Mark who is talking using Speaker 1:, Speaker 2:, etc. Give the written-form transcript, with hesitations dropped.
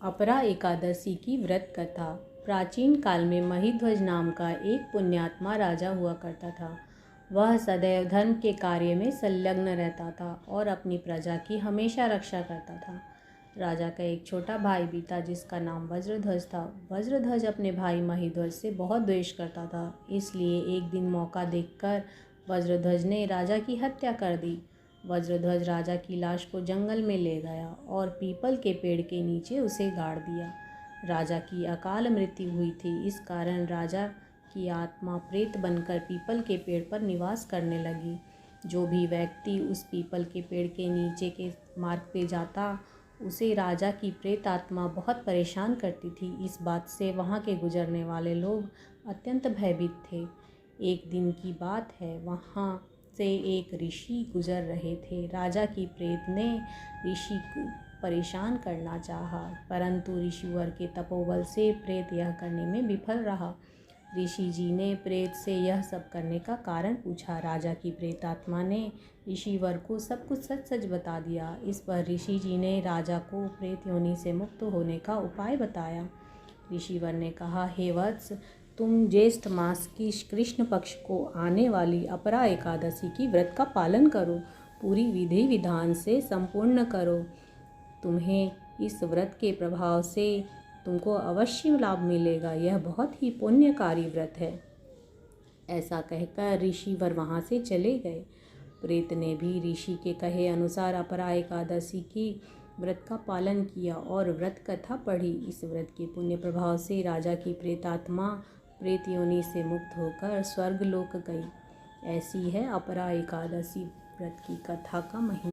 Speaker 1: अपरा एकादशी की व्रत कथा। प्राचीन काल में महिध्वज नाम का एक पुण्यात्मा राजा हुआ करता था। वह सदैव धर्म के कार्य में संलग्न रहता था और अपनी प्रजा की हमेशा रक्षा करता था। राजा का एक छोटा भाई भी था जिसका नाम वज्रध्वज था। वज्रध्वज अपने भाई महिध्वज से बहुत द्वेष करता था, इसलिए एक दिन मौका देखकर वज्रध्वज ने राजा की हत्या कर दी। वज्रध्वज राजा की लाश को जंगल में ले गया और पीपल के पेड़ के नीचे उसे गाड़ दिया। राजा की अकाल मृत्यु हुई थी। इस कारण राजा की आत्मा प्रेत बनकर पीपल के पेड़ पर निवास करने लगी। जो भी व्यक्ति उस पीपल के पेड़ के नीचे के मार्ग पे जाता, उसे राजा की प्रेत आत्मा बहुत परेशान करती थी। इस बात से वहाँ के गुजरने वाले लोग अत्यंत भयभीत थे। एक दिन की बात है, वहाँ से एक ऋषि गुजर रहे थे। राजा की प्रेत ने ऋषि को परेशान करना चाहा, परंतु ऋषिवर के तपोबल से प्रेत यह करने में विफल रहा। ऋषि जी ने प्रेत से यह सब करने का कारण पूछा। राजा की प्रेत आत्मा ने ऋषिवर को सब कुछ सच सच बता दिया। इस पर ऋषि जी ने राजा को प्रेत योनि से मुक्त होने का उपाय बताया। ऋषिवर ने कहा, हे वत्स, तुम ज्येष्ठ मास की कृष्ण पक्ष को आने वाली अपरा एकादशी की व्रत का पालन करो, पूरी विधि विधान से संपूर्ण करो। तुम्हें इस व्रत के प्रभाव से तुमको अवश्य लाभ मिलेगा। यह बहुत ही पुण्यकारी व्रत है। ऐसा कहकर ऋषिवर वहाँ से चले गए। प्रेत ने भी ऋषि के कहे अनुसार अपरा एकादशी की व्रत का पालन किया और व्रत कथा पढ़ी। इस व्रत के पुण्य प्रभाव से राजा की प्रेतात्मा प्रेत योनि से मुक्त होकर स्वर्ग लोक गई। ऐसी है अपरा एकादशी व्रत की कथा का महिमा।